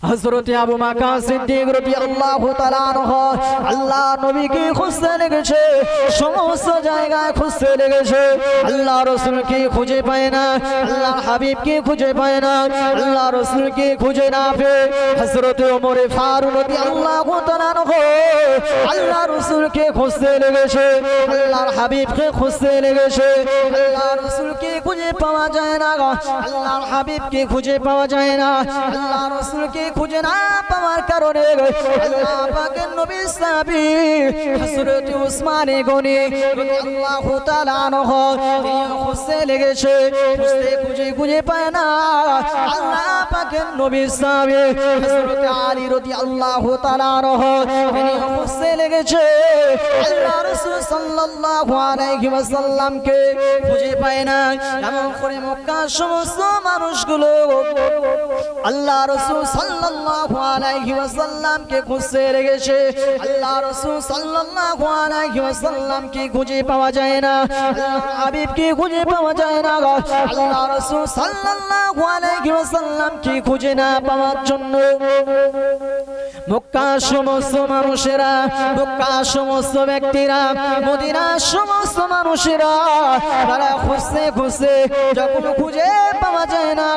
হযরত আবু বকর সিদ্দিক রাদিয়াল্লাহু তাআলা আনহু আল্লাহ নবীকে খুঁজতে লেগেছে, সমস্ত জায়গায় খুঁজতে লেগেছে, আল্লাহ রাসূলকে খুঁজে পায় না, আল্লাহ হাবিবকে খুঁজে পায় না, আল্লাহ রাসূলকে খুঁজে না পেয়ে হযরত ওমর ফারুক রাদিয়াল্লাহু তাআলা আনহু আল্লাহ রাসূলকে খুঁজতে লেগেছে, আল্লাহর হাবিবকে খুঁজতে লেগেছে, আল্লাহ রাসূলকে খুঁজে পাওয়া যায় না, আল্লাহর হাবিবকে খুঁজে পাওয়া যায় না, আল্লাহ রাসূলকে খুঁজে না পাওয়ার কারণে আল্লাহ পাকের নবী সাহাবী হযরত উসমান গনি রাদিয়াল্লাহু তাআলা আনহু খুঁজতে লেগেছে, খুঁজে পায় না, আল্লাহ পাকের নবী সাহাবী হযরত আলী রাদিয়াল্লাহু তাআলা আনহু খুঁজতে লেগেছে, আল্লাহ রাসূল সাল্লাল্লাহু আলাইহি ওয়াসাল্লামকে খুঁজে পায় না। এমন করে মক্কার সমস্ত মানুষগুলো আল্লাহ রাসূল সাল্লাল্লাহু আলাইহি ওয়াসাল্লামকে খুঁজতে লেগেছে, আল্লাহ রাসূল সাল্লাল্লাহু আলাইহি ওয়াসাল্লামকে খুঁজে পাওয়া যায় না, আল্লাহর হাবিবকে খুঁজে পাওয়া যায় না, আল্লাহ রাসূল সাল্লাল্লাহু আলাইহি ওয়াসাল্লামকে খুঁজে না পাওয়ার জন্য মক্কার সমস্ত মানুষেরা, মক্কার সমস্ত ব্যক্তিরা, মদিনার সমস্ত মানুষেরা তারা খুঁজতে যখন খুঁজে পাওয়া যায় না,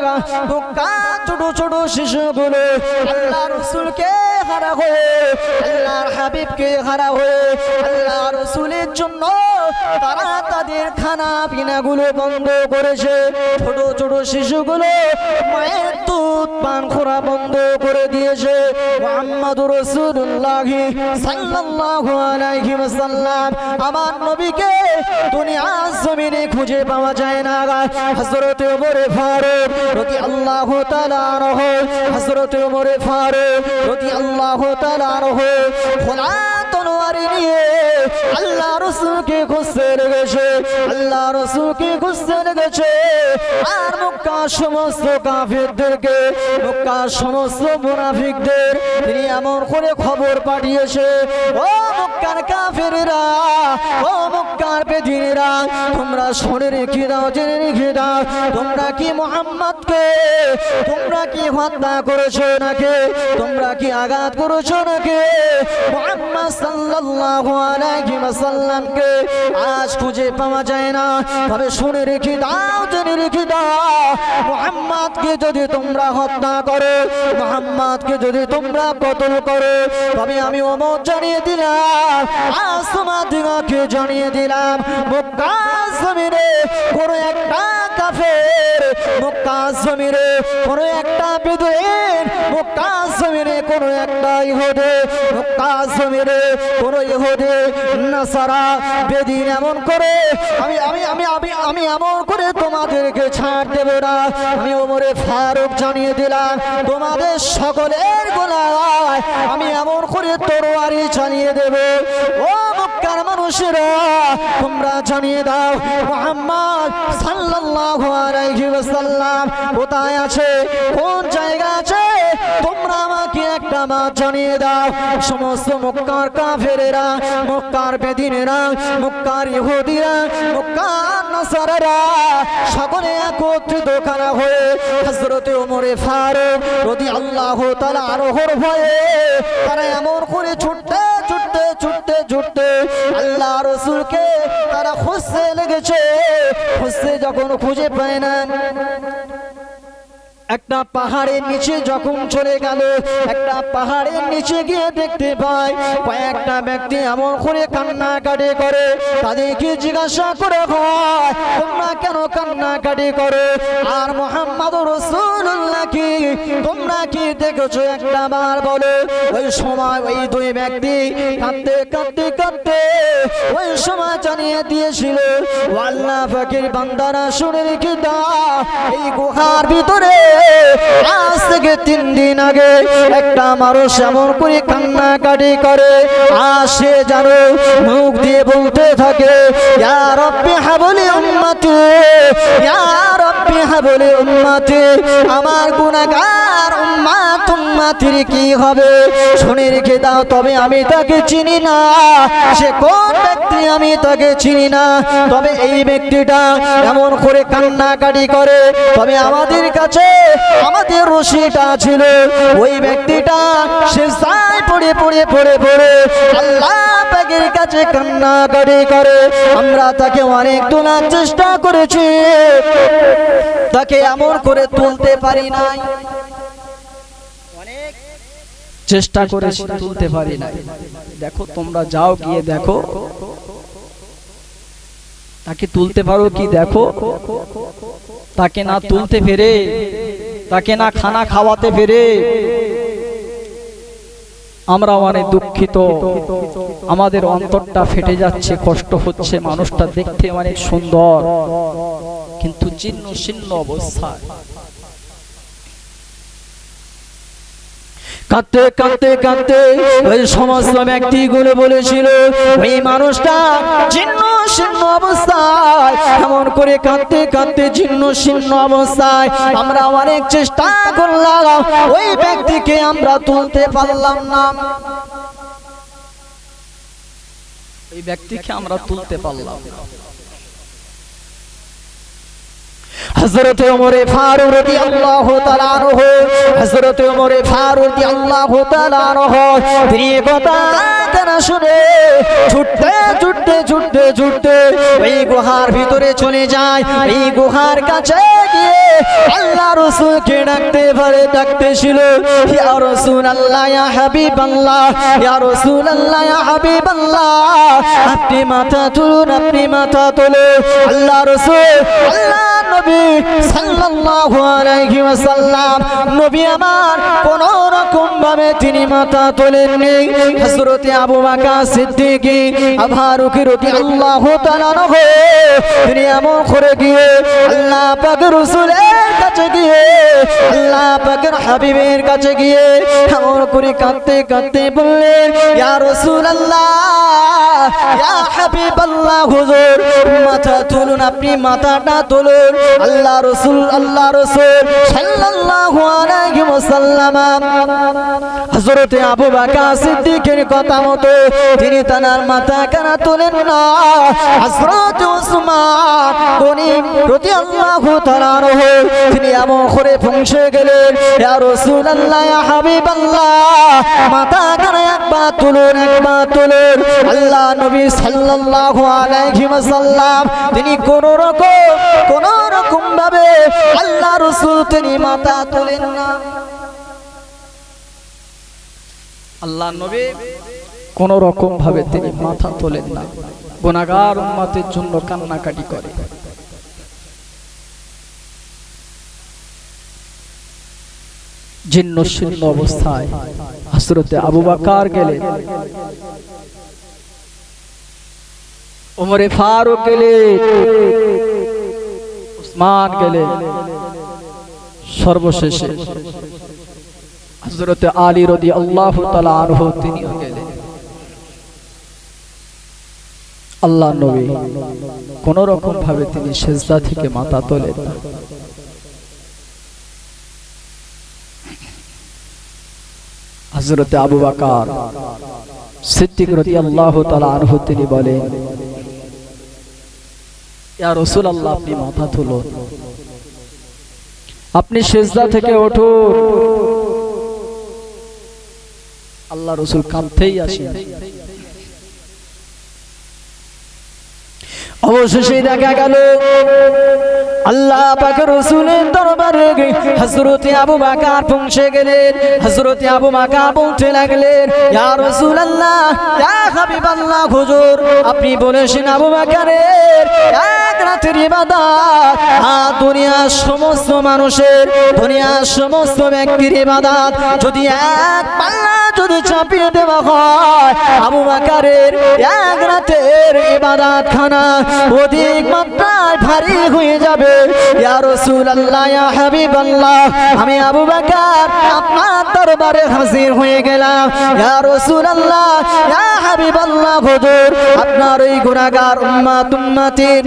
মক্কার ছোট ছোট শিশুগুলো আল্লাহ রাসূলকে হারা হয়ে, আল্লাহর হাবিবকে হারা হয়ে আল্লাহ রাসূলের জন্য তারা তাদের খানা পিনাগুলো বন্ধ করেছে, ছোট ছোট শিশুগুলো মায়ের দুধ পান করা বন্ধ করে দিয়েছে। মুহাম্মদুর রাসূলুল্লাহ সাল্লাল্লাহু আলাইহি ওয়াসাল্লাম আমার নবীকে দুনিয়ার জমিনে খুঁজে পাওয়া যায় না। হযরত ওমর ফারুক রাদিয়াল্লাহু তাআলা আনহু, হযরত ওমর ফারুক রাদিয়াল্লাহু তাআলা আনহু খোলা তলোয়ার নিয়ে আল্লাহ রাসূলকে খুঁজতে লেগেছে, আল্লাহ রাসূলকে খুঁজতে লেগেছে, আর মক্কার সমস্ত কাফিরদেরকে, মক্কার সমস্ত মুনাফিকদের তিনি এমন করে খবর পাঠিয়েছে, ও মক্কার কাফেরেরা, ও মক্কার বেদিনেরা, তোমরা শুনে রেখে দাও, জেনে রেখে দাও, তোমরা কি মুহাম্মদকে তোমরা কি হত্যা করেছো নাকি, তোমরা কি আঘাত করেছো নাকি, মুহাম্মদ সাল্লাল্লাহু আলাইহি ওয়াসাল্লামকে আজ খুঁজে পাওয়া যায় না, তবে শুনে রেখে দাও, জেনে রেখে দাও, মুহাম্মদকে যদি তোমরা হত্যা করো, মুহাম্মদকে যদি তোমরা কতল করো, তবে আমি ওমর জানিয়ে দিলাম, আজ তোমাদেরকে জানিয়ে দিলাম, মক্কা জমিনে কোনো একটা কাফের, মক্কা জমিনে কোনো একটা বেদুইন, মক্কা জমিনে কোনো একটা ইহুদি, মক্কা জমিনে কোনো ইহুদি নাসারা বেদিন এমন করে আমি আমি আমি আমি আমি এমন করে তোমাদেরকে ছাড় দেব না। আমি ওমরে ফারুক জানিয়ে দিলাম, তোমাদের সকলের গলায় আমি এমন করে তরবারি চালিয়ে দেব। ও মক্কার মানুষেরা, তোমরা জানিয়ে দাও মুহাম্মদ সাল্লাল্লাহু আলাইহি ওয়াসাল্লাম কোথায় আছে, কোন জায়গা আছে, তোমরা আমাকে একটা মাত জানিয়ে দাও। সমস্ত মক্কার কাফেরেরা, মক্কার বেদিনেরা, মক্কার ইহুদিরা, মক্কার নাসারারা সকলে একত্রিত খানা হয়ে হযরত ওমর ফারুক রাদিয়াল্লাহু তাআলা আনহুর ভয়ে তারা এমন করে ছুটতে আল্লাহ রাসূলকে তারা খুঁজতে লেগেছে। খুঁজতে যখন খুঁজে পায় না, একটা পাহাড়ের নিচে যখন চলে গেল, একটা পাহাড়ের নিচে গিয়ে দেখতে পায় কয়েকটা ব্যক্তি এমন করে কান্নাকাটি করে। তাদেরকে জিজ্ঞাসা করে হয়, তোমরা কেন কান্নাকাটি করো, আর মুহাম্মদুর রাসূলুল্লাহ কি তোমরা কি দেখেছো একটা বার বলো। ওই সময় ওই দুই ব্যক্তি কাঁদতে কাঁদতে কাঁদতে ওই সময় জানিয়ে দিয়েছিল, আল্লাহ পাকের বান্দারা শুনে রেখে দাও, এই গুহার ভিতরে আজ থেকে 3 দিন আগে একটা মানুষ এমন করে কান্নাকাটি করে, আসে জানো মুখ দিয়ে বলতে থাকে, ইয়া রাব্বি হাবলি উম্মতি, ইয়া রাব্বি হাবলি উম্মতি, আমার গুনাহগার উম্মত উম্মতের কি হবে শুনে রেখে দাও। তবে আমি তাকে চিনি না, সে কোন ব্যক্তি আমি তাকে চিনি না। তবে এই ব্যক্তিটা এমন করে কান্নাকাটি করে। তবে আমাদের কাছে আমাদের রশিটা ছিল, ওই ব্যক্তিটা সিজদায় পড়ে পড়ে পড়ে পড়ে আল্লাহ পাকের কাছে কান্নাকাটি করে। আমরা তাকে অনেক তোলার চেষ্টা করেছি, তাকে এমন করে তুলতে পারি নাই। অনেক চেষ্টা করে তুলতে পারি নাই। দেখো তোমরা যাও গিয়ে দেখো তাকে তুলতে পারো কি দেখো। তাকে না তুলতে পেরে, তাকে না খানা খাওয়াতে পেরে আমরা অনেক দুঃখিত। আমাদের অন্তরটা ফেটে যাচ্ছে, কষ্ট হচ্ছে। মানুষটা দেখতে অনেক সুন্দর কিন্তু জীর্ণ শীর্ণ অবস্থায়। কাঁদতে কাঁদতে কাঁদতে ওই সমস্ত ব্যক্তিগুলো বলেছিল ওই মানুষটা জীর্ণ শীর্ণ অবস্থায়, এমন করে কাঁদতে কাঁদতে জীর্ণ শীর্ণ অবস্থায়। আমরা অনেক চেষ্টা করলাম, ওই ব্যক্তিকে আমরা তুলতে পারলাম না। ওই ব্যক্তিকে আমরা তুলতে পারলাম না। হযরত ওমর ফারুক রাদিয়াল্লাহু তাআলা আনহু, হযরত ওমর ফারুক রাদিয়াল্লাহু তাআলা আনহু তিনি কথা কানা শুনে ছুটতে ছুটতে ছুটতে ছুটতে এই গুহার ভিতরে চলে যায়। এই গুহার কাছে গিয়ে আল্লাহ রাসূলকে ডাকতেছিল, ইয়া রাসূলুল্লাহ ইয়া হাবিবাল্লাহ, ইয়া রাসূলুল্লাহ ইয়া হাবিবাল্লাহ, আপনি মাথা তুলুন, আপনি মাথা তুলুন। আল্লাহ রাসূল, আল্লাহ নবী সাল্লাল্লাহু আলাইহি ওয়াসাল্লাম, নবী আমার কোন রকম ভাবে তিনি মাথা তোলেননি। হযরত আবু বকর সিদ্দিক ফারুক রাদিয়াল্লাহু তাআলা আনহু তিনি এমন করে গিয়ে আল্লাহ পাকের রাসূলের কাছে গিয়ে, আল্লাহ পাকের হাবিবের কাছে গিয়ে এমন করে কাঁদতে কাঁদতে বললেন, ইয়া রাসূলুল্লাহ, ইয়া হাবিবাল্লাহ, হুজুর মাথা তুলুন, আপনি মাথাটা তুলুন। আল্লাহ রাসূল সাল্লাল্লাহু আলাইহি ওয়াসাল্লাম হযরত আবু বকর সিদ্দিকের কথা মতো তিনি তার মাথা কেন তোলেন না। হযরত উসমান গনি রাদিয়াল্লাহু তাআলা আনহু তিনি এমন করে পৌঁছে গেলেন, ইয়া রাসূলুল্লাহ, ইয়া হাবিবাল্লাহ, মাথা কেন একবার তুলুন, একবার তুলুন। আল্লাহ নবী সাল্লাল্লাহু আলাইহি ওয়াসাল্লাম তিনি কোন রকম ভাবে আল্লাহ রাসূল তিনি মাথা তোলেন না। আল্লাহ নবী কোন রকম ভাবে তিনি মাথা তোলেন না। গুনাহগার উম্মতের জন্য কান্নাকাটি করে। জীর্ণ শীর্ণ অবস্থায় হযরত আবু বকর গেলেন, ওমর ফারুক গেলেন, উসমান গেলেন, সর্বশেষে হযরত আলী রাদিয়াল্লাহু তাআলা আনহু তিনিও গেলেন। আল্লাহ নবী কোন রকম ভাবে তিনি সিজদা থেকে মাথা তোলেন না। হযরত আবু বকর সিদ্দিক রাদিয়াল্লাহু তাআলা আনহু তিনি বলেন, ইয়া রাসূলুল্লাহ, আপনি মাথা তুলুন, আপনি সিজদা থেকে উঠুন। আল্লাহ রাসূল কাঁদতেই আসেন। অবশেষে দেখা গেল আল্লাহ পাকের রাসূলের দরবারে হযরত আবু বকর পৌঁছে গেলেন। হযরত আবু বকর বলতে লাগলেন, ইয়া রাসূলুল্লাহ, ইয়া হাবিবাল্লাহ, হুজুর আপনি বলেছেন আবু বকরের এক রাতের ইবাদত দুনিয়ার সমস্ত মানুষের, দুনিয়ার সমস্ত ব্যক্তির ইবাদত যদি এক পাল্লা যদি চাপিয়ে দেওয়া হয়, আবু বকরের এক রাতের ইবাদত খানা অধিক মাত্রায় ভারী হয়ে যাবে। ইয়া রাসূলুল্লাহ, ইয়া হাবিবাল্লাহ, আমি আবু বকর আপনার দরবারে হাজির হয়ে গেলাম। ইয়া রাসূলুল্লাহ, ইয়া হাবিবাল্লাহ, হুজুর আপনার এই গুনাহগার উম্মতের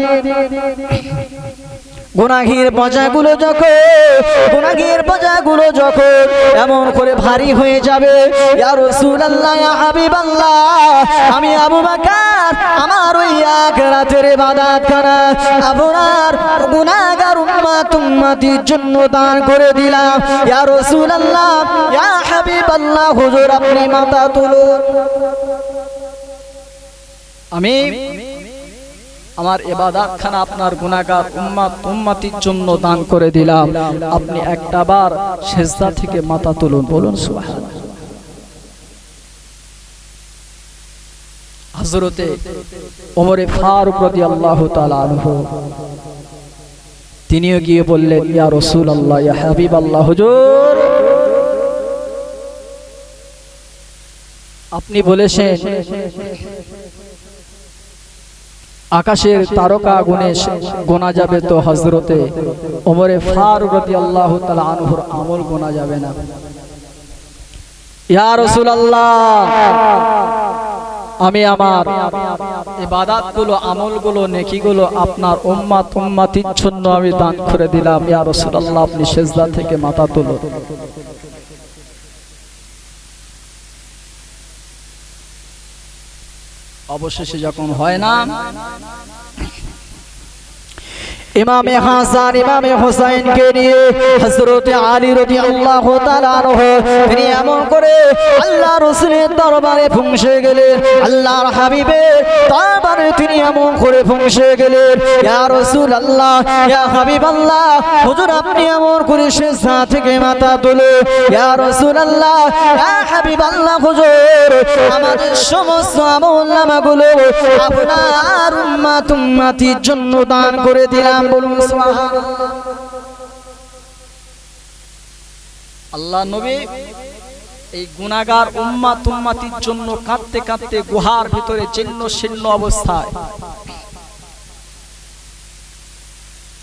গুনাহের বোঝাগুলো যখন এমন করে ভারী হয়ে যাবে, ইয়া রাসূলুল্লাহ ইয়া হাবিবাল্লাহ, আমি আবু বকর আমার ওই এক রাতের ইবাদত করা আপনার গুনাহগার উম্মতির জন্য দান করে দিলাম। ইয়া রাসূলুল্লাহ ইয়া হাবিবাল্লাহ, হুজুর আপনি মাথা তুলুন। আমি আমার ইবাদত খানা আপনার গুনাহগার উম্মতির জন্য দান করে দিলাম। আপনি একটাবার সিজদা থেকে মাথা তুলুন, বলুন সুবহানাল্লাহ। হযরতে ওমর ফারুক রাদিয়াল্লাহু তাআলা আনহু তিনিও গিয়ে বললেন, ইয়া রাসূলুল্লাহ ইয়া হাবিবাল্লাহ, হুজুর আপনি বলেছেন আকাশের তারকা গুণে গোনা যাবে, তো হযরতে ওমর ফারুক রাদিয়াল্লাহু তাআলা আনহুর আমল গোনা যাবে না। ইয়া রাসূলুল্লাহ, আমি আমার ইবাদতগুলো, আমলগুলো, নেকিগুলো আপনার উম্মতির জন্য আমি দান করে দিলাম। ইয়া রাসূলুল্লাহ, আপনি সিজদা থেকে মাথা তুলুন। অবশেষে যখন হয় না, ইমামে হাসান ইমামে হুসাইনকে নিয়ে হযরত আলী রাদিয়াল্লাহু তাআলা আনহু তিনি এমন করে আল্লাহর রাসূলের দরবারে পৌঁছে গেলেন। আল্লাহর হাবিবের দরবারে তিনি এমন করে পৌঁছে গেলেন, ইয়া রাসূলুল্লাহ ইয়া হাবিবাল্লাহ, হুজুর আপনি এমন করে সিজদা থেকে মাথা তুলুন। ইয়া রাসূলুল্লাহ ইয়া হাবিবাল্লাহ, হুজুর আমাদের সমস্ত আমলনামাগুলো আপনার উম্মতির জন্য দান করে দিলাম, বলুন সুবহানাল্লাহ। আল্লাহ নবী এই গুনাহগার উম্মতির জন্য কাঁদতে কাঁদতে গুহার ভিতরে জীর্ণ শীর্ণ অবস্থায়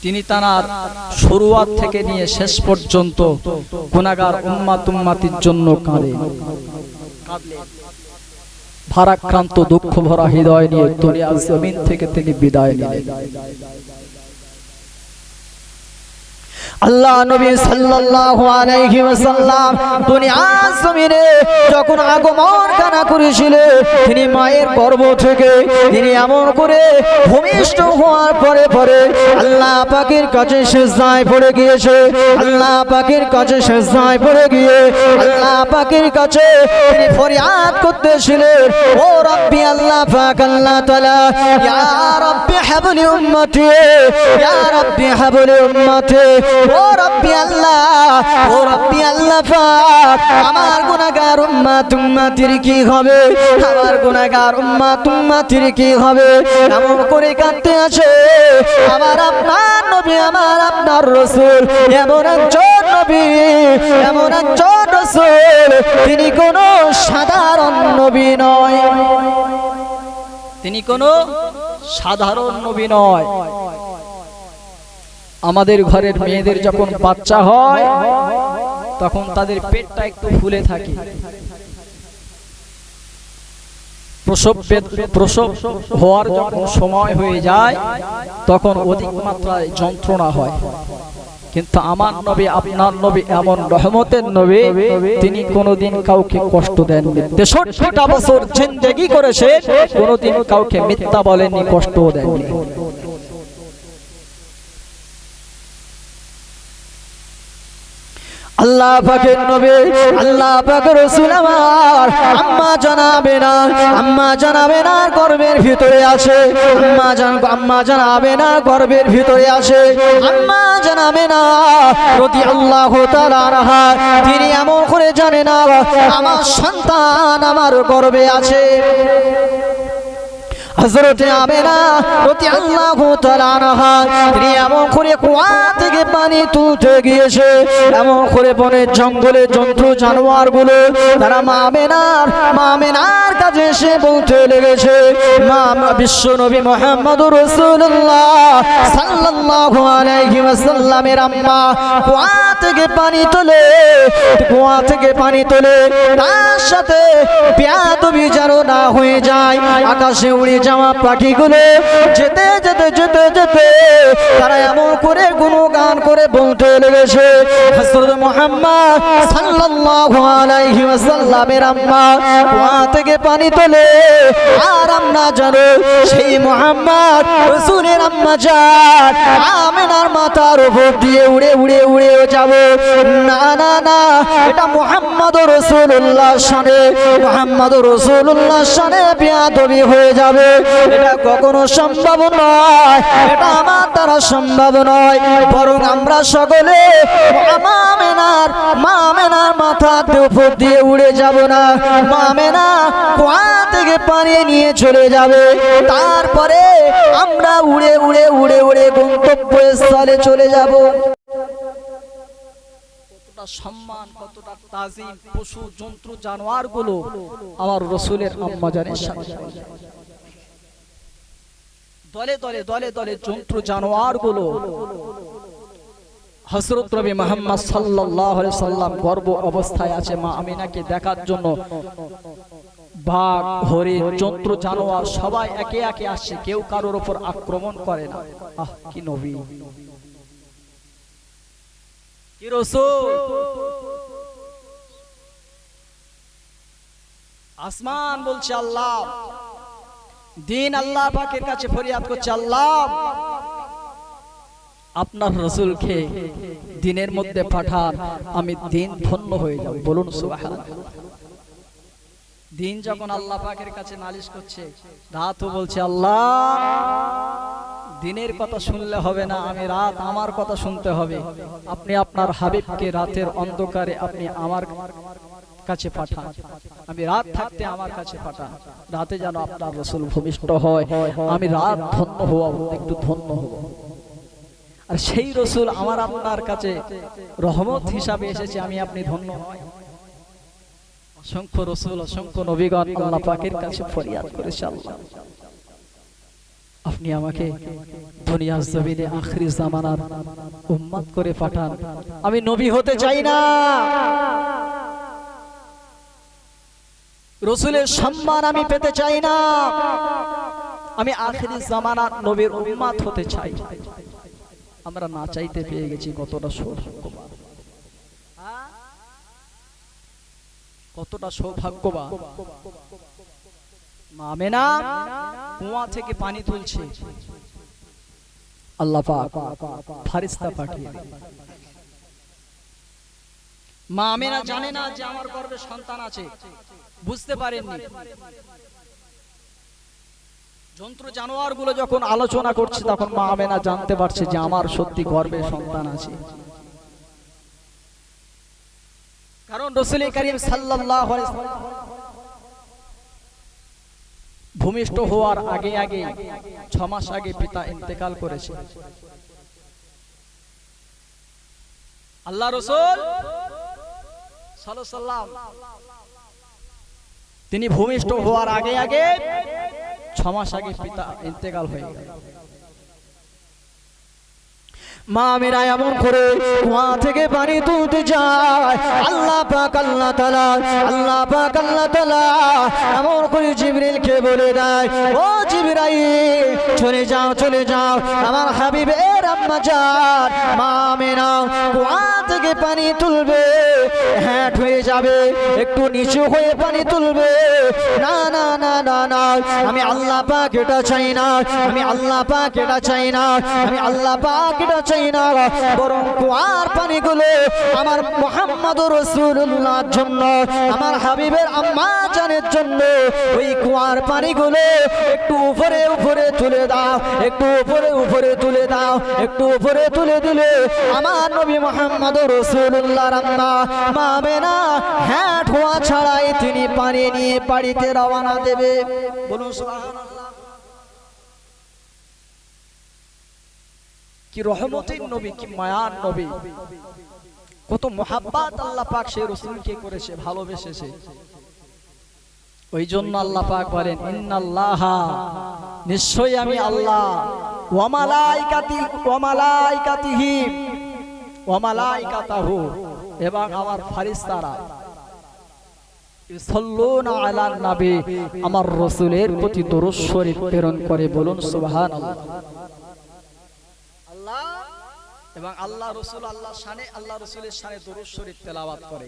তিনি তার শুরুয়াত থেকে নিয়ে শেষ পর্যন্ত গুনাহগার উম্মতির জন্য কাঁদলেন। ভারাক্রান্ত দুঃখ ভরা হৃদয় নিয়ে দুনিয়ার জমিন থেকে তিনি বিদায় নিলেন। আল্লাহ নবী সাল্লাল্লাহু আলাইহি ওয়াসাল্লাম দুনিয়ার জমিনে যখন আগমন কানা করেছিলেন, তিনি মায়ের গর্ভ থেকে তিনি এমন করে ভূমিষ্ঠ হওয়ার পরে পরে আল্লাহ পাকের কাছে সিজদায় পড়ে গিয়েছে। আল্লাহ পাকের কাছে সিজদায় পড়ে গিয়ে আল্লাহ পাকের কাছে তিনি ফরিয়াদ করতেছিলেন, ও রব্বি আল্লাহ পাক, আল্লাহ তাআলা, ইয়া রব্বি হাবলি উম্মতি, ইয়া রব্বি হাবলি উম্মতি, ও রব্বি আল্লাহ, ও রব্বি আল্লাহ পাক, আমার গুনাহগার উম্মতির কি হবে, আমার গুনাহগার উম্মতির কি হবে, এমন করে কাঁদতে আছে। আমার আপনার নবী, আমার আপনার রাসূল এমন একজন নবী, এমন একজন রাসূল, তিনি কোনো সাধারণ নবী নয়, তিনি কোনো সাধারণ নবী নয়। আমাদের ঘরের মেয়েদের যখন বাচ্চা হয় তখন তাদের পেটটা একটু ফুলে থাকে, প্রসব হওয়ার যখন সময় হয়ে যায় তখন অধিক মাত্রায় যন্ত্রণা হয়। কিন্তু আমার নবী, আপনার নবী এমন রহমতের নবী, তিনি কোনোদিন কাউকে কষ্ট দেননি। 63টা বছর জিন্দেগি করেছে, কোনোদিন কাউকে মিথ্যা বলেননি, কষ্টও দেননি। আল্লাহ পাকের নবী, আল্লাহ পাকের রাসূল আমার আম্মা জানাবে না গর্ভের ভিতরে আছে, আম্মা জানাবে না গর্ভের ভিতরে আছে, আম্মা জানাবে না রাদিয়াল্লাহু তাআলা আনহা, তিনি এমন করে জানে না আমার সন্তান আমার গর্ভে আছে। হযরতে আমেনা রাদিয়াল্লাহু তাআলা আনহা তিনি এমন করে কুয়া থেকে পানি তুলতে গিয়েছে, এমন করে বনের জঙ্গলে জন্তু জানোয়ার গুলো তারা মা আমেনার কাছে এসে বলতে লেগেছে, মা বিশ্ব নবী মুহাম্মদুর রাসূলুল্লাহ সাল্লাল্লাহু আলাইহি ওয়াসাল্লামের আম্মা কুয়া থেকে পানি তোলে, তার সাথে বেয়াদবি যেন না হয়ে যায়, আকাশে উড়ে যাওয়া পাখিগুলো যেতে যেতে যেতে যেতে তারা এমন করে গুণগান করে বলতে লেগেছে, হযরত মুহাম্মদ সাল্লাল্লাহু আলাইহি ওয়াসাল্লামের আম্মা কুয়া থেকে পানি তোলে, আর আমরা জানো সেই মুহাম্মদ রাসূলের আম্মা জান আমিনার মাথার উপর দিয়ে উড়ে উড়ে উড়ে যাব। না না না, এটা মুহাম্মদুর রাসূলুল্লাহ শানে, মুহাম্মদুর রাসূলুল্লাহ শানে বেয়াদবি হয়ে যাবে। এটা কখনো সম্ভব নয়, এটা আমার দ্বারা সম্ভব নয়। বরং আমরা সকলে মা আমেনার মাথার উপর দিয়ে উড়ে যাব না, মা আমেনা কুয়া থেকে পানি নিয়ে চলে যাবে, তারপরে আমরা উড়ে উড়ে উড়ে উড়ে গন্তব্যস্থলে চলে যাব। কতটা সম্মান, কতটা তাজিম, পশু জন্তু জানোয়ার গুলো আমার রাসূলের আম্মা জানের সাথে দলে দলে দলে দলে জন্তু জানোয়ার গুলো হযরত নবী মুহাম্মদ সাল্লাল্লাহু আলাইহি সাল্লাম গর্ভ অবস্থায় আছে মা আমিনাকে দেখার জন্য। বাঘ, হরিণ, জন্তু জানোয়ার সবাই একে একে আসছে, কেউ কারোর উপর আক্রমণ করে না। আহ, কি নবী, কি রাসূল। আসমান বলছে আল্লাহ, দিন আল্লাহ পাকের কাছে ফরিয়াদ করছে, আল্লাহ আপনার রাসূলকে দিনের মধ্যে পাঠান, আমি দিন ধন্য হয়ে যাব। বলুন সুবহানাল্লাহ। দিন যখন আল্লাহ পাকের কাছে নালিশ করছে, রাতও বলছে আল্লাহ দিনের কথা শুনলে হবে না, আমি রাত আমার কথা শুনতে হবে। আপনি আপনার হাবিবকে রাতের অন্ধকারে আপনি আমার কাছে পাঠান, আমি রাত থাকতে আমার কাছে পাঠান, রাতে যেন আপনার রাসূল ভূমিষ্ঠ হয়, আমি রাত ধন্য হওয়া একটু ধন্য হব। আর সেই রাসূল আমার আপনার কাছে রহমত হিসাবে এসেছে, আমি আপনি ধন্য হই। অসংখ্য রাসূল, অসংখ্য নবীগণ আল্লাহ পাকের কাছে ফরিয়াদ করেছে, আল্লাহ আপনি আমাকে দুনিয়ার জমিনে আখিরি জামানার উম্মত করে পাঠান। আমি নবী হতে চাই না, রাসূলের সম্মান আমি পেতে চাই না, আমি আখিরি জামানার নবীর উম্মত হতে চাই। আমরা না চাইতে পেয়ে গেছি, কতটা সৌভাগ্যবান, কতটা সৌভাগ্যবান। মা আমেনা কুয়া থেকে পানি তুলছে, আল্লাহ পাক ফেরেশতা পাঠিয়ে। মা আমেনা জানে না যে আমার গর্ভে সন্তান আছে, বুঝতে পারেননি। জন্তু জানোয়ার গুলো যখন আলোচনা করছে, তখন মা আমেনা জানতে পারছে যে আমার সত্যি গর্ভে সন্তান আছে। কারণ রাসূল করিম সাল্লাল্লাহু আলাইহি ওয়াসাল্লাম ভূমিষ্ঠ হওয়ার আগে আগে 6 মাস আগে পিতা ইন্তেকাল করেছে। আল্লাহ রাসূল সাল্লাল্লাহু আলাইহি ওয়াসাল্লাম তিনি ভূমিষ্ঠ হওয়ার আগে আগে 6 মাস আগে পিতা ইন্তেকাল হয়ে গেল। মা আমেনা এমন করে কুয়া থেকে পানি তুলতে যায়, আল্লাহ পাক আল্লাহ তাআলা এমন করে জিবরিলকে বলে দেয়, ও জিবরাইল চলে যাও চলে যাও, আমার হাবিবের আম্মা জান মা আমেনা কুয়া থেকে পানি তুলবে, হ্যাট হয়ে যাবে, একটু নিচু হয়ে পানি তুলবে। না না না না না, আমি আল্লাহ পাক এটা চাই না, আমি আল্লাহ পাক এটা চাই না, আমি আল্লাহ পাক এটা চাই না, বরং কুয়ার পানিগুলো আমার মুহাম্মদুর রাসূলুল্লাহর জন্য, আমার হাবিবের আম্মা জানের জন্য, ওই কুয়ার পানিগুলো একটু উপরে উপরে তুলে দাও, একটু উপরে উপরে তুলে দাও, একটু উপরে তুলে দিলে আমার নবী মুহাম্মদুর রাসূলুল্লাহর আম্মা মা আমেনা হ্যাট হওয়া ছাড়াই তিনি পানি নিয়ে বাড়িতে রওনা দেবে। বলুন সুবহানাল্লাহ। কি রহমতের নবী, কি মায়ার নবী, কত মুহাব্বত আল্লাহ পাক সেই রাসূলকে করেছে, ভালোবেসেছে। ওই জন্য আল্লাহ পাক বলেন, ইন্নাল্লাহা নিশ্চয়ই আমি আল্লাহ, ওয়া মালাইকাতিহি ওয়া মালাইকাতাহু এবং আমার ফেরেশতারা ইউসাল্লুনা আলান নবী, আমার রাসূলের প্রতি দরুদ শরীফ প্রেরণ করে, বলুন সুবহানাল্লাহ। আল্লাহ এবং আল্লাহ রাসূল আল্লাহর শানে, আল্লাহ রাসূলের শানে দরুদ শরীফ তেলাওয়াত করে।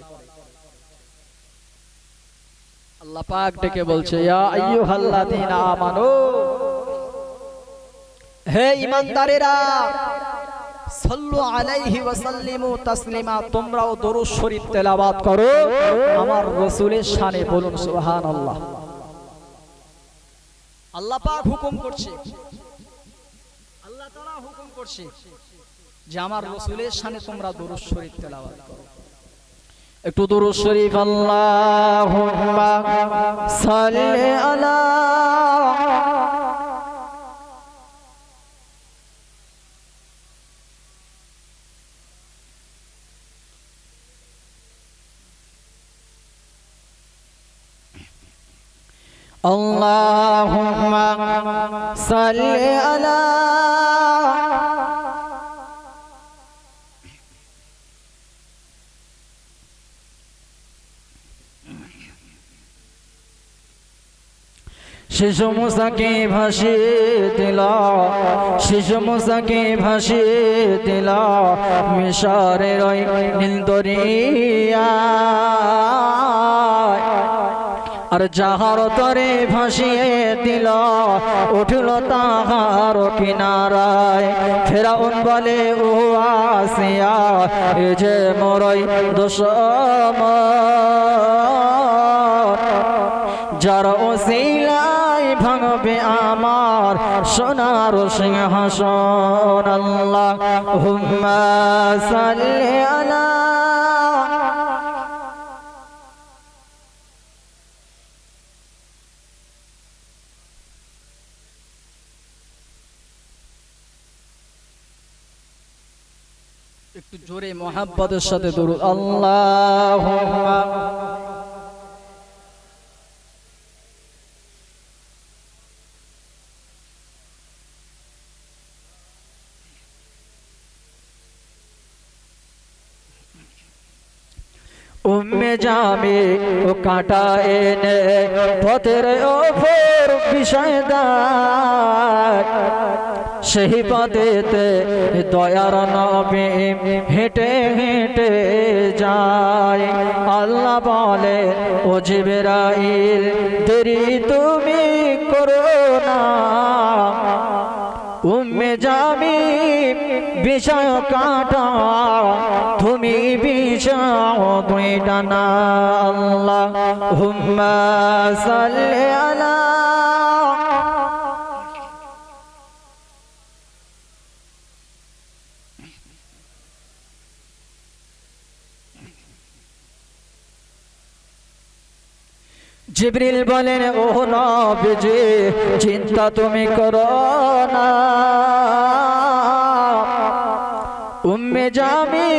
আল্লাহ পাক ডেকে বলছে, ইয়া আইয়ুহাল্লাযীনা আমানু, হে ঈমানদারেরা, সাল্লু আলাইহি ওয়া সাল্লিমু তাসলিমা, তোমরাও দরুদ শরীফ তেলাওয়াত করো আমার রাসূলের শানে, বলুন সুবহানাল্লাহ। আল্লাহ পাক হুকুম করছে, আল্লাহ তাআলা হুকুম করছে যে আমার রাসূলের শানে তোমরা দরুদ শরীফ তেলাওয়াত করো। একটু দরুদ শরীফ, আল্লাহুম্মা সাল্লি আলা আল্লাহুম্মা সাল্লি আলা শিশু মুসাকে ভাসিয়ে দিল, শিশু মুসাকে ভাসিয়ে দিল মিশরের ওই নীল দরিয়া, আর যাহার তরে ভাসিয়ে দিল উঠল তাহার কিনারায়। ফেরাউন বলে, ও আসিয়া, এ যে মোরই দুশমন, যার ওসিলায় ভাঙবে আমার সোনার সিংহাসন। আল্লাহুম্মা সাল্লি আলা একটু জোরে মোহাব্বতের সাথে দরুদ, আল্লাহুম্মা উম্মে জামি ও কাঁটা এনে পথের ওপর বিষয় দেয়, সেই পথেতে দয়ার নবী হেঁটে হেঁটে যায়। আল্লাহ বলে, ও জিবরাইল, দেরি তুমি করো না, উম্মে জামি বিষয় কাঁটা তুমি বিছাও দুই ডানা। আল্লাহুম্মা সাল্লি আলা জিবরিল বলেন, ও নবীজি, চিন্তা তুমি করো না, উম্মে জামি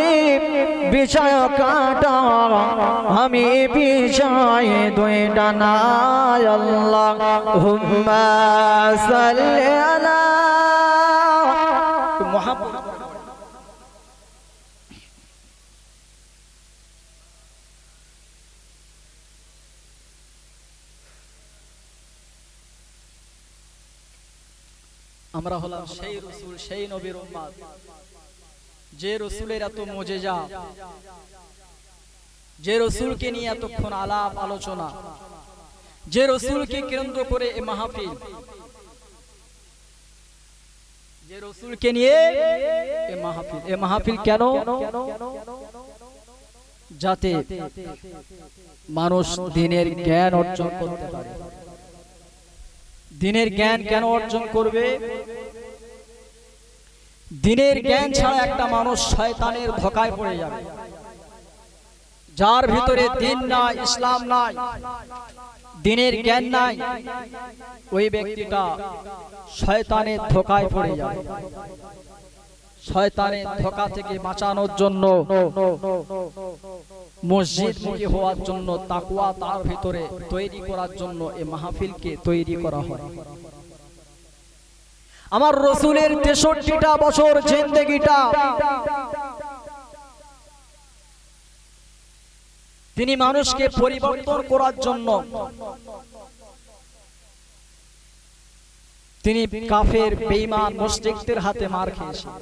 বিষয় কাঁটা আমি বিছাই দুই ডানা। আল্লাহুম্মা সাল্লি আলা মুহাম্মদ। আমরা হলাম সেই রাসূল, সেই নবীর উম্মত, যে রাসূলের এত মুজিজা, যে রাসূলকে নিয়ে এতক্ষণ আলাপ আলোচনা, যে রাসূলকে কেন্দ্র করে এই মাহফিল, যে রাসূলকে নিয়ে এই মাহফিল। এই মাহফিল কেন? যাতে মানুষ দিনের জ্ঞান অর্জন করতে পারে। দিনের জ্ঞান কেন অর্জন করবে? দিনের জ্ঞান ছাড়া একটা মানুষ শয়তানের ধোঁকায় পড়ে যাবে। যার ভিতরে দিন নাই, ইসলাম নাই, দিনের জ্ঞান নাই, ওই ব্যক্তিটা শয়তানের ধোঁকায় পড়ে যাবে। শয়তানের ধোঁকা থেকে বাঁচানোর জন্য, মসজিদমুখী হওয়ার জন্য, তাকওয়া তার ভিতরে তৈরি করার জন্য এই মাহফিলকে তৈরি করা হয়। আমার রাসূলের 63টা বছর জিন্দেগিটা তিনি মানুষকে পরিবর্তন করার জন্য তিনি কাফের বেঈমান মুশরিকদের হাতে মার খেয়েছেন।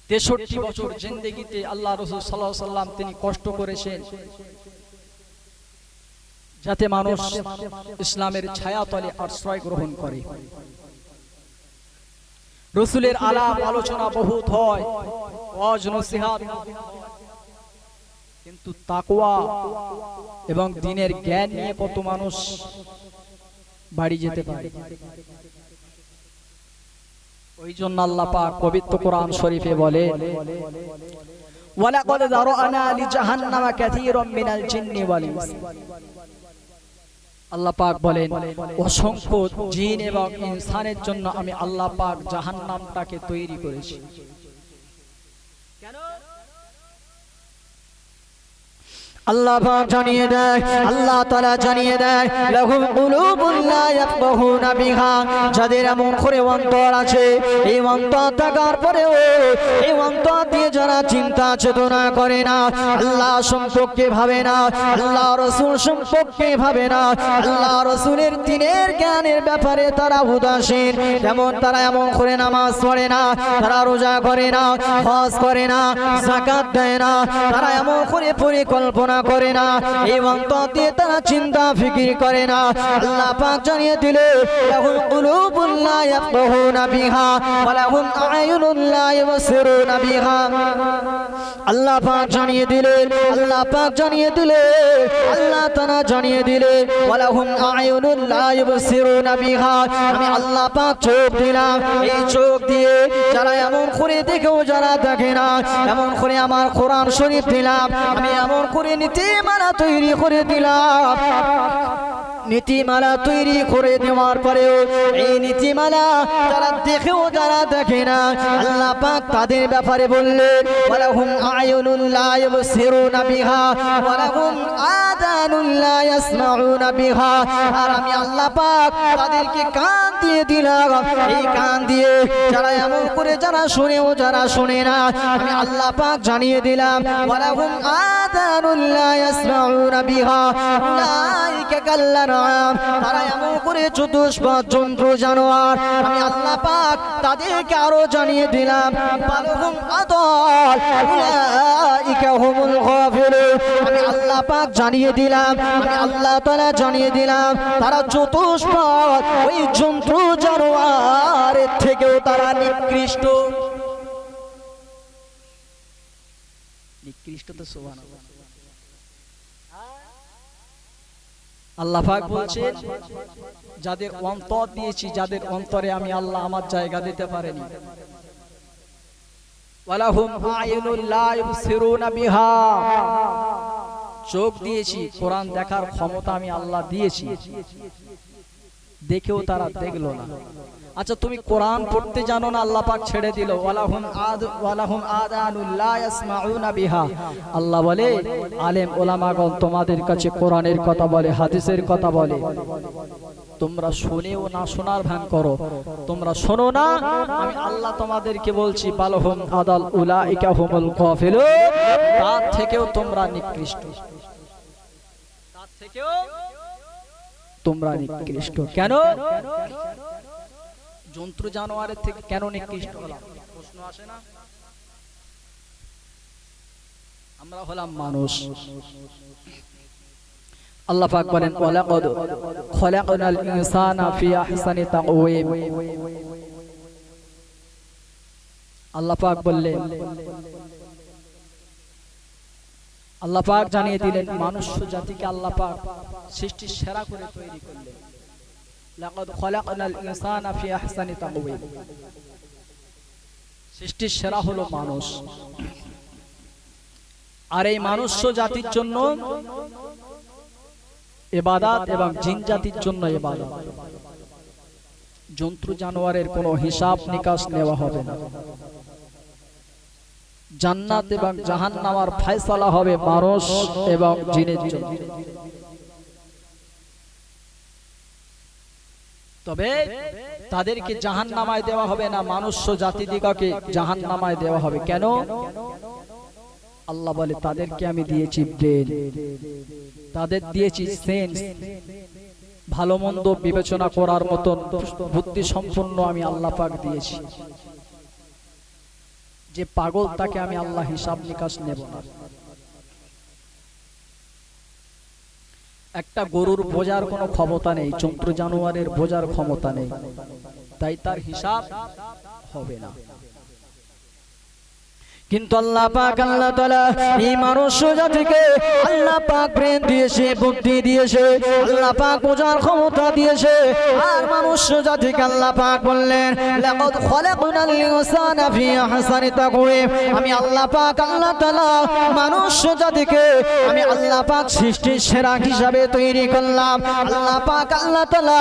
63 বছর জিন্দেগিতে আল্লাহ রাসূল সাল্লাল্লাহু আলাইহি ওয়াসাল্লাম তিনি কষ্ট করেছেন যাতে মানুষ ইসলামের ছায়াতলে আশ্রয় গ্রহণ করে। রাসূলের আলাপ আলোচনা বহুত হয়, ওয়াজ নসিহত, কিন্তু তাকওয়া এবং দ্বীনের জ্ঞান নিয়ে কত মানুষ বাড়ি যেতে পারে। ওই জন্য আল্লাহ পাক পবিত্র কোরআন শরীফে বলে, ওয়ালাকাদ যারানা লিজাহান্নামা কাসীরাম মিনাল জিন্নি ওয়াল ইনস। আল্লাহ পাক বলেন, অসংখ্য জিন এবং ইনসানের জন্য আমি আল্লাহ পাক জাহান্নামটাকে তৈরি করেছি। কেন? আল্লাহ পাক জানিয়ে দেয়, আল্লাহ তাআলা জানিয়ে দেয়, লাহুম কুলুবুন লা ইয়াফকাহুনা বিহা, যাদের এমন করে অন্তর আছে, এই অন্তর থাকার পরেও এই অন্তর দিয়ে যারা চিন্তা চেতনা করে না, আল্লাহ সম্পর্কে ভাবে না, আল্লাহ রাসূল সম্পর্কে ভাবে না, আল্লাহ রাসূলের দ্বীনের জ্ঞানের ব্যাপারে তারা উদাসীন, যেমন তারা এমন করে নামাজ পড়ে না, তারা রোজা করে না, হজ করে না, যাকাত দেয় না, তারা এমন করে পরিকল্পনা করে না, এই অন্তর দিয়ে তারা চিন্তা ফিকির করে না। আল্লাহ পাক জানিয়ে দিলেন, লাহুম কুলুবুন লা ইয়াফকাহুনা বিহা ওয়া লাহুম আ'য়ুনুন লা ইউবসিরুনা বিহা। আল্লাহ পাক জানিয়ে দিলেন, আল্লাহ পাক জানিয়ে দিলেন, আল্লাহ তাআলা জানিয়ে দিলেন, ওয়া লাহুম আ'য়ুনুন লা ইউবসিরুনা বিহা, আমি আল্লাহ পাক চোখ দিলাম, এই চোখ দিয়ে যারা এমন করে দেখেও যারা দেখে না, এমন করে আমার কোরআন শরীফ দিলাম, আমি এমন করে নীতিমালা তৈরি করে দিলাম। নীতিমালা তৈরি করে দেওয়ার পরেও এই নীতিমালা যারা দেখেও যারা দেখে না, আল্লাহ পাক তাদের ব্যাপারে বললেন, ওয়ালাহুম আ'য়ুনুন লা ইউবসিরুনা বিহা ওয়া লাহুম আযানুন লা ইয়াসমাউনা বিহা, আর আমি আল্লাহ পাক তাদেরকে কান দিয়ে দিলাম, এই কান দিয়ে যারা এমন করে যারা শুনেও যারা শুনে না, আমি আল্লাহ পাক জানিয়ে দিলাম, ওয়ালাহুম আযানুন লা ইয়াসমাউনা বিহা উলাইকা কাল্লানাম, তারা এমন করে চতুষ্পদ জন্তু জানোয়ার, আমি আল্লাহ পাক তাদেরকে আরো জানিয়ে দিলাম, বালহুম আদাল উলাইকা হুমুল গাফিলুন, আমি আল্লাহ পাক জানিয়ে দিলাম, আমি আল্লাহ তাআলা জানিয়ে দিলাম, তারা চতুষ্পদ ওই জন্তু জানোয়ারের থেকেও তারা নিকৃষ্ট। নিকৃষ্ট তো সুবহানাল্লাহ। আল্লাহ পাক বলছেন, যাদের অন্তর দিয়েছি, যাদের অন্তরে আমি আল্লাহ আমার জায়গা দিতে পারিনি, ওয়ালাহুম আ'য়ুনুন লা ইউবসিরুনা বিহা, চোখ দিয়েছি, কোরআন দেখার ক্ষমতা আমি আল্লাহ দিয়েছি, দেখেও তারা দেখলো না। আচ্ছা তুমি কোরআন পড়তে জানো না, আল্লাহ পাক ছেড়ে দিল, ওয়ালাহুম আযানুন লা ইয়াসমাউনা বিহা। আল্লাহ বলে, আলেম ওলামাগণ তোমাদের কাছে কোরআনের কথা বলে, হাদিসের কথা বলে, তোমরা শুনেও না শোনার ভান করো, তোমরা শোনো না, আমি আল্লাহ তোমাদেরকে বলছি, বালহুম আদাল উলাইকা হুমুল গাফিলুন, তার থেকেও তোমরা নিকৃষ্ট, তার থেকেও তোমরা নিকৃষ্ট। কেন? জন্তু জানোয়ারের থেকে কেন নিকৃষ্ট হলাম? প্রশ্ন আসে না? আমরা হলাম মানুষ। আল্লাহ পাক বলেন, ওয়ালাকাদ খলাকনাল ইনসানা ফি আহসানি তাকওয়িম। আল্লাহ পাক বললেন, আল্লাহ পাক জানিয়ে দিলেন, মানুষ জাতিকে আল্লাহ পাক সৃষ্টির সেরা করে তৈরি করলেন। লাকাদ খলাকনাল ইনসানা ফি আহসানি তাকওয়িম, সৃষ্টির সেরা হলো মানুষ। আর এই মানুষ জাতির জন্য ইবাদত এবং জিন জাতির জন্য ইবাদত। জন্তু জানোয়ারের কোনো হিসাব নিকাশ নেওয়া হবে না। জান্নাত এবং জাহান্নামের ফয়সালা হবে মানুষ এবং জিনের জন্য। তবে তাদেরকে জাহান্নামায় দেওয়া হবে না, মানুষ জাতিদিগকে জাহান্নামায় দেওয়া হবে। কেন? আল্লাহ বলে তাদেরকে আমি দিয়েছি ব্রেন, তাদের দিয়েছি সেন্স, ভালো মন্দ বিবেচনা করার মতন বুদ্ধি সম্পন্ন আমি আল্লাহ পাক দিয়েছি। যে পাগল তাকে আমি আল্লাহ হিসাব নিকাশ নেব না। একটা গরুর বোঝার কোনো ক্ষমতা নেই, জন্তু জানোয়ারের বোঝার ক্ষমতা নেই, তাই তার হিসাব হবে না। কিন্তু আল্লাহ পাক আল্লাহ তাআলা এই মানুষ জাতিকে আল্লাহ পাক ব্রেন দিয়েছে, বুদ্ধি দিয়েছে, আল্লাহ পাক বোঝার ক্ষমতা দিয়েছে। আর মানুষ জাতিকে আল্লাহ পাক বললেন লাকাদ খলাকনাল ইনসানা ফি আহসানি তাকওয়িম। আমি আল্লাহ পাক আল্লাহ তাআলা মানুষ জাতিকে আমি আল্লাহ পাক সৃষ্টির সেরা হিসাবে তৈরি করলাম। আল্লাহ পাক আল্লাহ তাআলা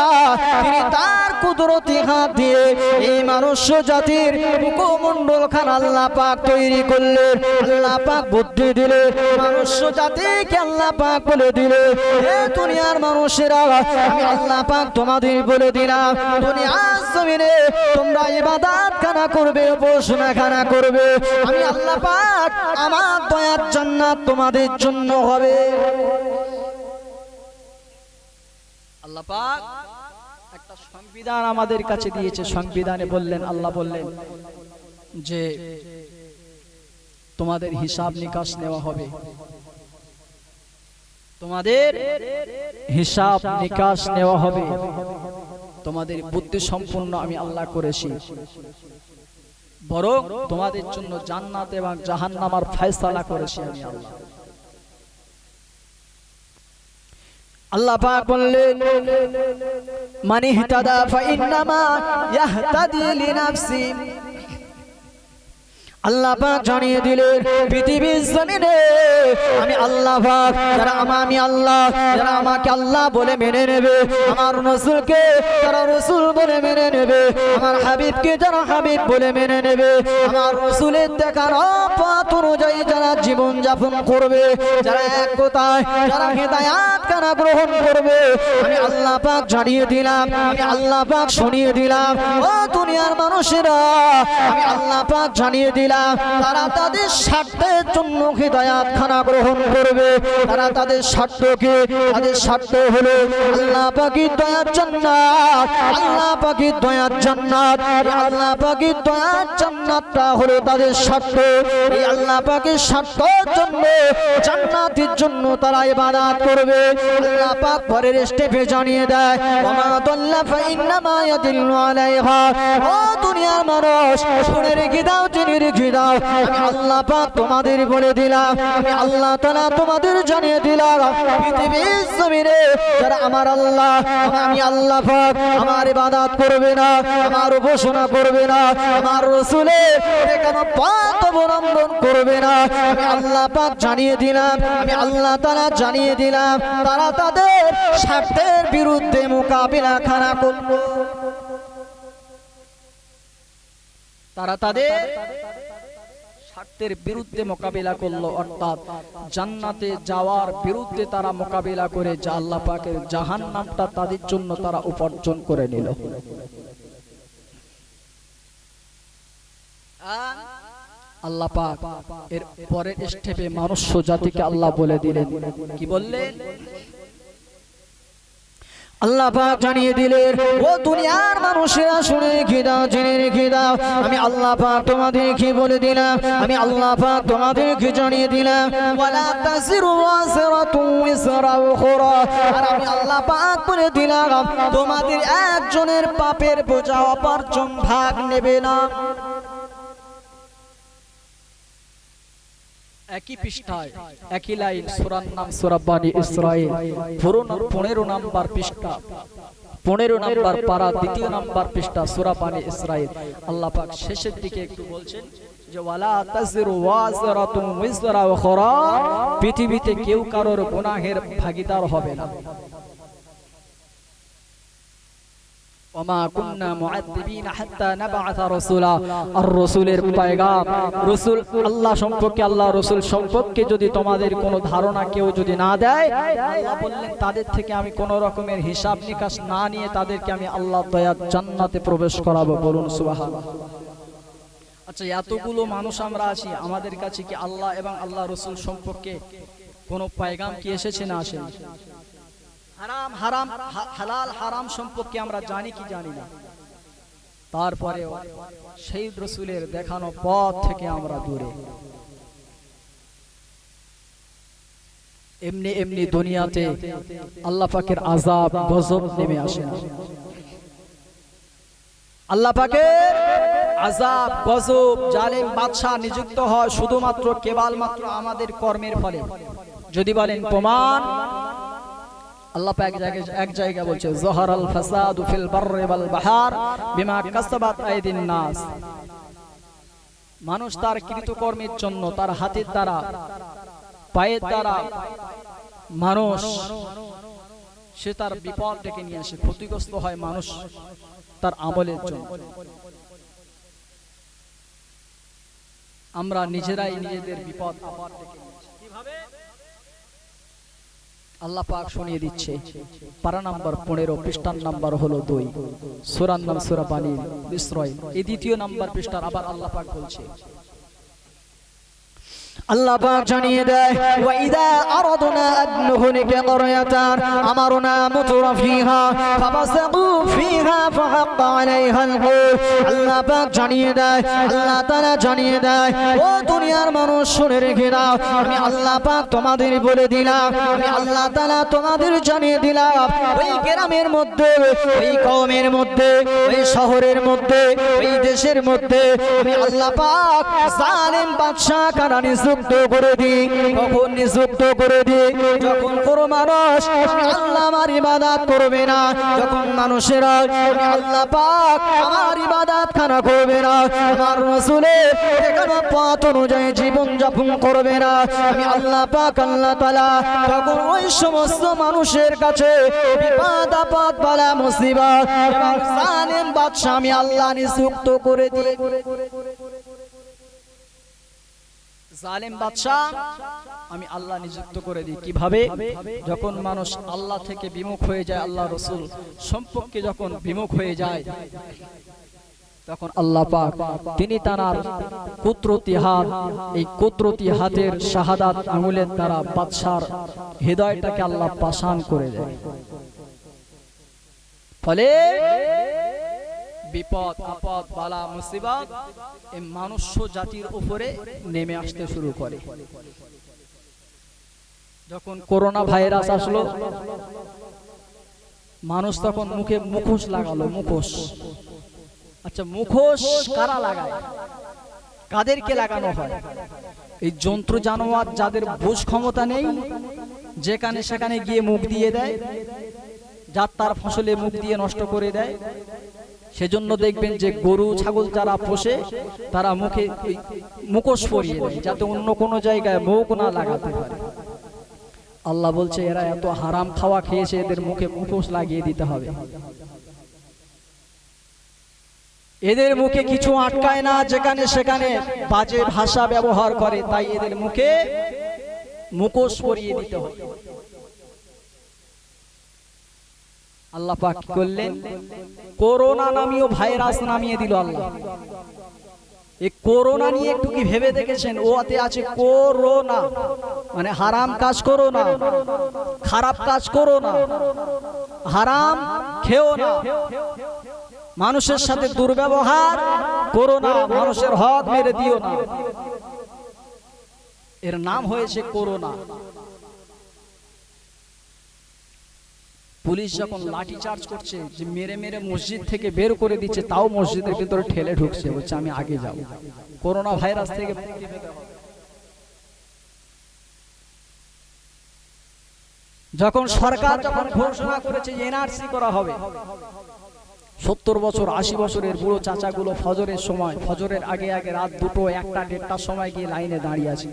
তিনি তার কুদরতি হাত দিয়ে এই মানুষ জাতির মুখমণ্ডল খান আল্লাহ পাক তৈরি করলেন। আল্লাহ পাক বুদ্ধি দিলে মানুষ জাতিকে আল্লাহ পাক বলে দিলে হে দুনিয়ার মানুষেরা আমি আল্লাহ পাক তোমাদের বলে দিলাম দুনিয়ার জমিনে তোমরা ইবাদত খানা করবে, উপাসনা খানা করবে, আমি আল্লাহ পাক আমার দয়ার জান্নাত তোমাদের জন্য হবে। আল্লাহ পাক একটা সংবিধান আমাদের কাছে দিয়েছে। সংবিধানে বললেন, আল্লাহ বললেন যে তোমাদের হিসাব নিকাশ নেওয়া হবে, তোমাদের হিসাব নিকাশ নেওয়া হবে, তোমাদের বুদ্ধি সম্পন্ন আমি আল্লাহ করেছি, বরং তোমাদের জন্য জান্নাত এবং জাহান্নামের ফয়সালা করেছি আমি আল্লাহ। আল্লাহ পাক বললেন মান ইহতাদা ফাইন্নামা ইয়াহতাদি লিনাফসি। আল্লাহ পাক জানিয়ে দিলেন পৃথিবীর জমিনে আমি আল্লাহ পাক যারা আমি আল্লাহ যারা আমাকে আল্লাহ বলে মেনে নেবে, আমার রাসূলকে যারা রাসূল বলে মেনে নেবে, আমার হাবিবকে যারা হাবিব বলে মেনে নেবে, আমার রাসূলের দেখার পথ অনুযায়ী যারা জীবন যাপন করবে, যারা এক কথায় যারা হিদায়াত কানা গ্রহণ করবে, আমি আল্লাহ পাক জানিয়ে দিলাম, আমি আল্লাহ পাক শুনিয়ে দিলাম ও দুনিয়ার মানুষেরা, আমি আল্লাহ পাক জানিয়ে দিলাম তারা তাদের স্বার্থের জন্য হিদায়াত খানা গ্রহণ করবে। তারা তাদের স্বার্থকে, তাদের স্বার্থ হলো আল্লাহ পাকের দয়ার জান্নাত, আল্লাহ পাকের দয়ার জান্নাত, আল্লাহ পাকের দয়ার জান্নাতটা হলো তাদের স্বার্থ। এই আল্লাহ পাকের স্বার্থের জন্য জান্নাতের জন্য তারা ইবাদত করবে। আল্লাহ পাক পরের স্টেপে জানিয়ে দেয় ওমা দাল্লা ফাইন্নামা ইয়াদিল্লু আলাইহা। ও দুনিয়ার মানুষ শুনে রেখে দাও, জেনে রেখে দাও, আমি আল্লাহ পাক তোমাদের বলে দিলাম, আমি আল্লাহ তাআলা তোমাদের জানিয়ে দিলাম পৃথিবীর জমিনে যারা আমার আল্লাহ আমি আল্লাহ পাক আমার ইবাদত করবে না, আমার উপাসনা করবে না, আমার রাসূলের দেখানো পথ অবলম্বন করবে না, আমি আল্লাহ পাক জানিয়ে দিলাম, আমি আল্লাহ তাআলা জানিয়ে দিলাম তারা তাদের স্বার্থের বিরুদ্ধে মোকাবিলা খানা করবে। তারা তাদের স্বার্থের বিরুদ্ধে মোকাবিলা করলো, অর্থাৎ জান্নাতে যাওয়ার বিরুদ্ধে তারা মোকাবিলা করে যা আল্লাহ পাকের জাহান্নামটা তাদের জন্য তারা উপার্জন করে নিল। আল্লাহ পাক এর পরের স্টেপে মানুষ জাতিকে আল্লাহ বলে দিলেন, কি বললেন? আল্লাহ পাক জানিয়ে দিলেন ও দুনিয়ার মানুষেরা শুনে রেখে দাও, জেনে রেখে দাও, আমি আল্লাহ পাক তোমাদেরকে বলে দিলাম, আমি আল্লাহ পাক তোমাদেরকে জানিয়ে দিলাম ওয়ালা তাসিরু ওয়াসিরাতু উযরা উখরা। আর আমি আল্লাহ পাক বলে দিলাম তোমাদের একজনের পাপের বোঝা অপরজন ভাগ নেবে না। একই পৃষ্ঠায় একই লাইন, সূরার নাম সূরা বনী ইসরাঈল, 15 নাম্বার পৃষ্ঠা, 15 নাম্বার পারা, 2 নাম্বার পৃষ্ঠা, সূরা বনী ইসরাঈল। আল্লাহ পাক শেষের দিকে একটু বলছেন যে ওয়ালা তাযিরু ওয়াযিরাতুন উযরা উখরা, পৃথিবীতে কেউ কারোর গুনাহের ভাগীদার হবে না। ওমা কুন্না মুআদ্দিবিনা হাত্তা নাবআথা রাসূলা। আর রাসূলের পয়গাম, রাসূল আল্লাহ সম্পর্কে, আল্লাহ রাসূল সম্পর্কে যদি তোমাদের কোনো ধারণা কেউ যদি না দেয়, আল্লাহ বললেন তাদের থেকে আমি কোনো রকমের হিসাব নিকাশ না নিয়ে তাদেরকে আমি আল্লাহ দয়ার জান্নাতে প্রবেশ করাবো। বলুন সুবহানাল্লাহ। আচ্ছা, এতগুলো মানুষ আমরা আছি, আমাদের কাছে কি আল্লাহ এবং আল্লাহ রসুল সম্পর্কে কোনো পয়গাম কি এসেছে না আসেনি? হারাম হারাম হালাল হারাম সম্পর্কে আমরা জানি কি জানি না? তারপরেও সেই রসুলের দেখানো পথ থেকে আমরা দূরে। এমনি এমনি দুনিয়াতে আল্লাহ পাকের আযাব গজব নেমে আসে না। আল্লাহ পাকের আযাব গজব জালেম বাদশা নিযুক্ত হয় শুধুমাত্র কেবলমাত্র আমাদের কর্মের ফলে। যদি বলেন প্রমাণ, আল্লাহ পাক এক জায়গায় বলছে যহারাল ফাসাদু ফিল বাররি ওয়াল বাহর বিমা কাসাবাত আইদিন নাস। মানুষ তার কৃতকর্মের জন্য, তার হাতের দ্বারা, পায়ের দ্বারা মানুষ সে তার বিপদ ডেকে নিয়ে আসে, ক্ষতিগ্রস্ত হয় মানুষ তার আমলের জন্য। আমরা নিজেরাই নিজেদের বিপদ ডেকে নিয়ে আসি। কিভাবে? আল্লাহ পাক শুনিয়ে দিচ্ছে। পারা নাম্বার 15, পৃষ্ঠার নাম্বার হলো 2, সূরার নাম সূরা বানী ইসরাঈল। এই দ্বিতীয় নাম্বার পৃষ্ঠার আবার আল্লাহ পাক বলছে, আল্লাহ পাক জানিয়ে দেয় ওয়া ইযা আরাদনা আন নুহলিকা ক্বরয়াতান আমারনা মুতরাফিহা ফাবাসাকু ফিহা ফাহাক্কা আলাইহাল কওল। আল্লাহ পাক জানিয়ে দেয়, আল্লাহ তাআলা জানিয়ে দেয়, ও দুনিয়ার মানুষ শুনে রেখে দাও, আমি আল্লাহ পাক তোমাদের বলে দিলাম, আমি আল্লাহ তাআলা তোমাদের জানিয়ে দিলাম, ওই গ্রামের মধ্যে, ওই কওমের মধ্যে, ওই শহরের মধ্যে, ওই দেশের মধ্যে আমি আল্লাহ পাক জালেম বাদশা কারা নিযুক্ত করে দিই। কখন নিযুক্ত করে দিই? যখন কোনো মানুষ আল্লাহ আমার ইবাদত করবে না, যখন মানুষেরা আল্লাহ পাক আমার ইবাদত খানা করবে না, আমার রাসূলের দেখানো পথ অনুযায়ী জীবন যাপন করবে না, আমি আল্লাহ পাক আল্লাহ তাআলা তখন ওই সমস্ত মানুষের কাছে বিপদ আপদ বালা মুসিবত এবং জালেম বাদশা আমি আল্লাহ নিযুক্ত করে দিই। জালেম বাদশা আমি আল্লাহ নিযুক্ত করে দিই। কিভাবে? যখন মানুষ আল্লাহ থেকে বিমুখ হয়ে যায়, আল্লাহ রসুল সম্পর্কে যখন বিমুখ হয়ে যায়, তখন আল্লাহ পাক তিনি তার কুদরতি হাত, এই কুদরতি হাতের শাহাদাত আঙ্গুলের দ্বারা বাদশার হৃদয়টাকে আল্লাহ পাষাণ করে দেয়। ফলে বিপদ আপদ বালা মুসিবত এই মনুষ্য জাতির উপরে নেমে আসতে শুরু করে। যখন করোনা ভাইরাস আসলো, মানুষ তখন মুখে মুখোশ লাগালো। মুখোশ, আচ্ছা মুখোশ কারা লাগায়? কাদেরকে লাগানো হয়? এই যন্ত্র জানোয়ার যাদের বুঝ ক্ষমতা নেই, যেখানে সেখানে গিয়ে মুখ দিয়ে দেয়, যার তার ফসলে মুখ দিয়ে নষ্ট করে দেয়। সেজন্য দেখবেন যে গরু ছাগল যারা পোষে তারা মুখে মুখোশ পরিয়ে দেয়, যাতে অন্য কোনো জায়গায় মুখ না লাগাতে পারে। আল্লাহ বলছে এরা এত হারাম খাওয়া খেয়েছে, এদের মুখে মুখোশ লাগিয়ে দিতে হবে। এদের মুখে কিছু আটকায় না, যেখানে সেখানে বাজে ভাষা ব্যবহার করে, তাই এদের মুখে মুখোশ পরিয়ে দিতে হবে। আল্লাহ পাক কি করলেন? করোনা নামীয় ভাইরাস নামিয়ে দিল আল্লাহ। এই করোনা নিয়ে একটু কি ভেবে দেখেছেন? ওতে আছে করোনা, মানে হারাম কাজ করো না, খারাপ কাজ করো না, হারাম খেও না, মানুষের সাথে দুর্ব্যবহার করো না, মানুষের হক মেরে দিও না। এর নাম হয়েছে করোনা। পুলিশ যখন লাঠি চার্জ করছে, যে মেরে মেরে মসজিদ থেকে বের করে দিচ্ছে, তাও মসজিদের ভিতরে ঠেলে ঢুকছে, বলছে আমি আগে যাব। করোনা ভাইরাস থেকে মুক্তি পেতে হবে। যখন সরকার যখন ঘোষণা করেছে এনআরসি করা হবে, 70 বছর 80 বছরের বুড়ো চাচাগুলো ফজরের সময়, ফজরের আগে আগে রাত 2টো 1টা 1:30টার সময় গিয়ে লাইনে দাঁড়িয়ে আছে।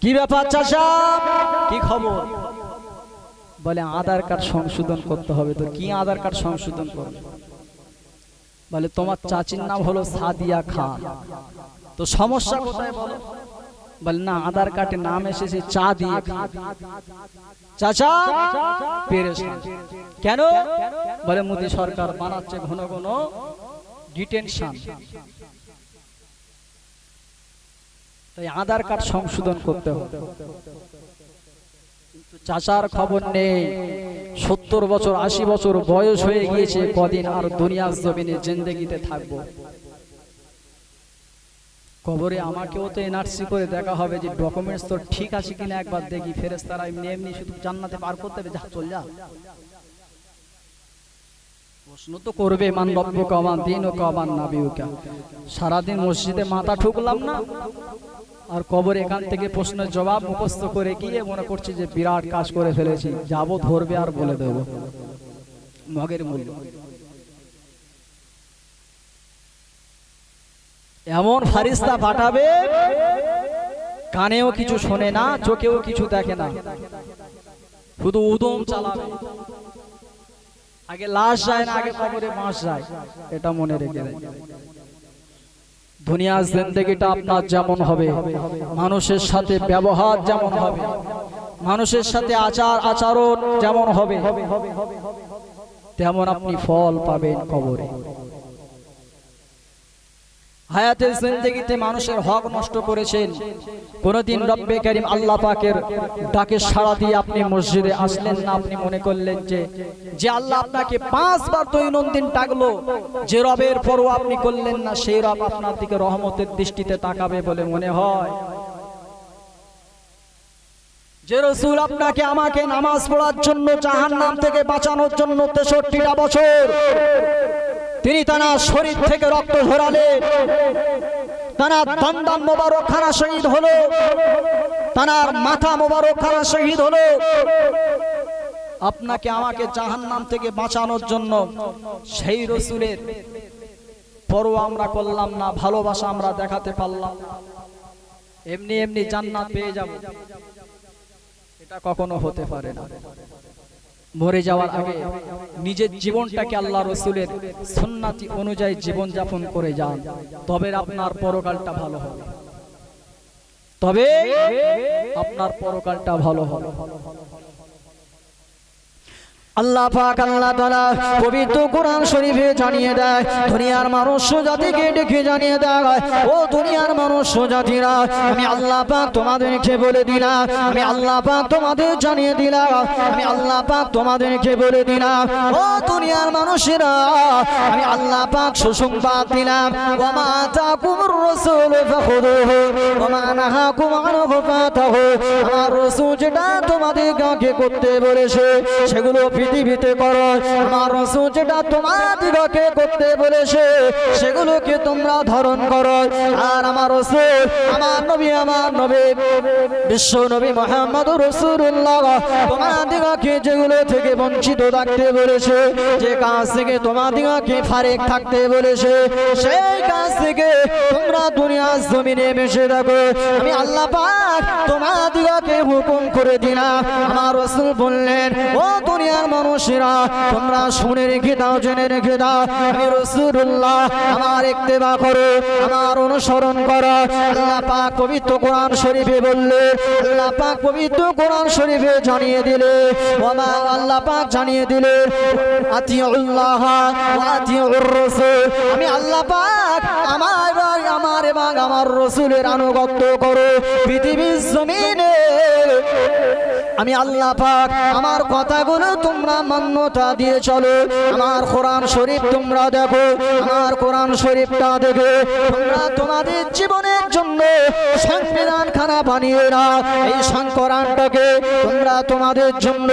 কি ব্যাপার চাচা, কি খবর? বলে আধার কার্ড সংশোধন করতে হবে। তো কি আধার কার্ড সংশোধন করবে? বলে তোমার চাচির নাম হলো সাদিয়া খান, তো সমস্যা কোথায় বলো? বলে না, আধার কার্ডে নাম এসেছে চা দিয়ে খান। চাচা পেরেশান। কেন? বলে মোদী সরকার বানাচ্ছে ঘন ঘন ডিটেনশন। তাই আধার কার্ড সংশোধন করতে হবে। চাচার খবর নেই, 70 বছর 80 বছর বয়স হয়ে গিয়েছে, কদিন আর দুনিয়ার জমিনে জিন্দেগিতে থাকবো। কবরে আমাকেও তো এনআরসি করে দেখা হবে যে ডকুমেন্টস তো ঠিক আছে কিনা একবার দেখি। ফেরেশতারা এমনি এমনি শুধু জান্নাতে পার করতে হবে, যা চল যা। প্রশ্ন তো করবে, মান রব্বুকা ওয়া মা দীনুকা ওয়া মান নাবিয়ুকা। সারাদিন মসজিদে মাথা ঠুকলাম না, আর কবর এখান থেকে প্রশ্নের জবাব মুখস্থ করে গিয়ে মনে করছি যে বিরাট কাজ করে ফেলেছি। যাবো, ধরবে আর বলে দেবো মগের মূল্য। এমন ফারিস্তা পাঠাবে, কানেও কিছু শোনে না, চোখেও কিছু দেখে না, শুধু উদম চালাবে। আগে লাশ যায় না, আগে কবরে বাঁশ যায়, এটা মনে রেখে দেয়। দুনিয়ার জিন্দেগিটা আপনার যেমন হবে, মানুষের সাথে ব্যবহার যেমন হবে, মানুষের সাথে আচার আচরণ যেমন হবে, তেমন আপনি ফল পাবেন কবরে। হায়াতের জিন্দেগিতে মানুষের হক নষ্ট করেছেন, কোনদিন রব্বে কারীম আল্লাহ পাকের ডাকে সাড়া দিয়ে আপনি মসজিদে আসলেন না। আপনি মনে করলেন যে আল্লাহ আপনাকে 5 বার দৈনন্দিন ডাকলো, যে রবের পরও আপনি করলেন না, সেই রব আপনার দিকে রহমতের দৃষ্টিতে তাকাবে বলে মনে হয়। যে রাসূল আপনাকে আমাকে নামাজ পড়ার জন্য, জাহান্নাম থেকে বাঁচানোর জন্য 63টা বছর তিনি তার শরীর থেকে রক্ত ঝরালেন, তার দন্দন মোবারক খানা শহীদ হলো, তার মাথা মোবারক খানা শহীদ হলো। আপনাকে আমাকে জাহান্নাম থেকে বাঁচানোর জন্য সেই রাসূলের পরোয়া আমরা করলাম না, ভালোবাসা আমরা দেখাতে পারলাম, এমনি এমনি জান্নাত পেয়ে যাব, এটা কখনো হতে পারে না। মরে যাওয়ার আগে নিজের জীবনটাকে আল্লাহ রাসূলের সুন্নতি অনুযায়ী জীবন যাপন করে যান, তবে আপনার পরকালটা ভালো হবে, তবে আপনার পরকালটা ভালো হবে। আল্লাহ পাক আল্লাহ তাআলা পবিত্র কোরআন শরীফে জানিয়ে দেয়, দুনিয়ার মানুষ জাতিকে ডেকে জানিয়ে দেয়, ও দুনিয়ার মানুষ জাতিরা, আমি আল্লাহ পাক তোমাদেরকে বলে দিলাম, আমি আল্লাহ পাক তোমাদের জানিয়ে দিলাম, আমি আল্লাহ পাক তোমাদেরকে বলে দিলাম, ও দুনিয়ার মানুষেরা, আমি আল্লাহ পাক সুসংবাদ দিলাম, ওয়া মা আতাকুমুর রাসূলু ফাখুযুহু ওয়া মা নাহাকুম আনহু ফাতাহু। আমার রাসূল যেটা তোমাদেরকে করতে বলেছে সেগুলো পৃথিবীতে করো, আমার রাসূল যেটা তোমাদেরকে করতে বলেছে সেগুলোকে তোমরা ধারণ করো। আর আমার রাসূল, আমার নবী বিশ্ব নবী মুহাম্মদুর রাসূলুল্লাহ তোমাদেরকে যেগুলো থেকে বঞ্চিত থাকতে বলেছে, যে কাজ থেকে তোমাদেরকে ফারেক থাকতে বলেছে, সেই কাজ থেকে তোমরা দুনিয়ার জমিনে মিশে থাকো। আমি আল্লাহ পাক তোমাদেরকে হুকুম করে দিলাম। আমার রাসূল বললেন, ও দুনিয়ার মানুষেরা, তোমরা শুনে রেখে দাও, জেনে রেখে দাও, আমি রাসূলুল্লাহ, আমার ইত্তেবা করো, আমার অনুসরণ করো। আল্লাহ পাক পবিত্র কোরআন শরীফে বললে, আল্লাহ পাক পবিত্র কোরআন শরীফে জানিয়ে দিলে, ওমা আল্লাহ পাক জানিয়ে দিলে, আতিউল্লাহ ওয়া আতিউর রাসূল, আমি আল্লাহ পাক আমার এবং আমার রাসূলের আনুগত্য করো পৃথিবীর জমিনে। আমি আল্লাহ পাক আমার কথাগুলো তোমরা মান্যতা দিয়ে চলো। আমার কোরআন শরীফ তোমরা দেখো, আমার কোরআন শরীফটা দেখে তোমরা তোমাদের জীবনের জন্য সংবিধান খানা বানিয়ে নাও। এই কোরআনটাকে তোমরা তোমাদের জন্য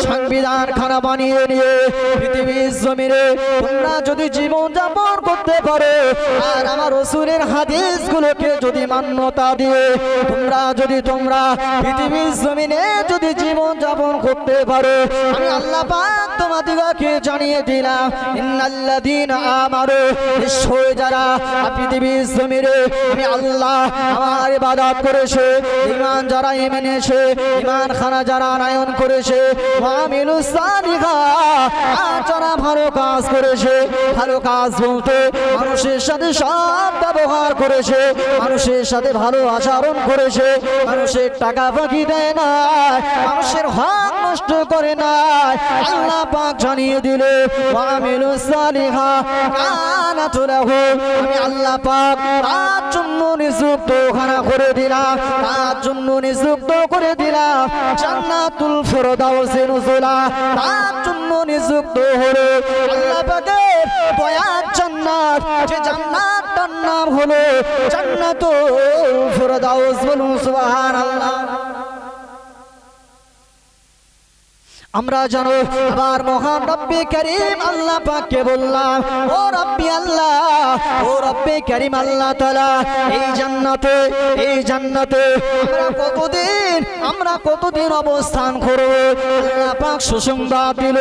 সংবিধান খানা বানিয়ে নিয়ে পৃথিবীর জমিনে তোমরা যদি জীবন যাপন করতে পারো, আর আমার রাসূলের হাদিসগুলোকে যদি মান্যতা দিয়ে তোমরা পৃথিবীর জমিনে যদি জীবন যাপন করতে পারো, আমি আল্লাহ পাক তোমাদেরকে জানিয়ে দিলাম, ইন্নাল্লাযীনা আমানু, নিশ্চয় যারা পৃথিবীর জমিনে আমি আল্লাহ আমার ইবাদত করেছে, ঈমান যারা এনেছে, ঈমান খানা যারা আনয়ন করেছে, ওয়া আমিলুস সালিহাত, যারা ভালো কাজ করেছে, ভালো কাজ বলতে মানুষের সাথে সৎ ব্যবহার করেছে, মানুষের সাথে ভালো আচরণ করেছে, মানুষের টাকা ফাঁকি দেয় না, মানুষের হক নষ্ট করে নাই আল্লাহ পাক জানিয়ে দিলে ওয়ামিলুস সালিহা কানাত লাহু আমি আল্লাহ পাক তার জন্য নিযুক্ত খানা করে দিলাম তার জন্য নিযুক্ত করে দিলাম জান্নাতুল ফিরদাউসে নুজুলা তার জন্য নিযুক্ত হলো আল্লাহ পাকের দয়ার জান্নাত যে জান্নাতটার নাম হলো জান্নাতুল ফিরদাউস বলুন সুবহানাল্লাহ আমরা জানো আবার মহান রব্বে কারীম আল্লাহ পাককে বললাম ও রব্বি আল্লাহ ও রব্বে কারীম আল্লাহ তাআলা এই জান্নাতে আমরা কতদিন অবস্থান করব আল্লাহ পাক সুসংবাদ দিল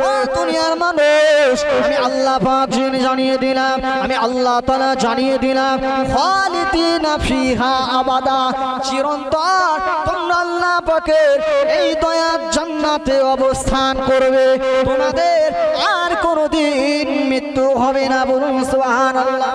ও দুনিয়ার মানুষ আমি আল্লাহ পাক জানিয়ে দিলাম আমি আল্লাহ তাআলা জানিয়ে দিলাম খালিদিনা ফিহা আবাদা চিরন্তন তোমরা আল্লাহ পাকের এই দয়ার জান্নাতে অবস্থান করবে তোমাদের আর কোনোদিন মৃত্যু হবে না বলুন সুবহানাল্লাহ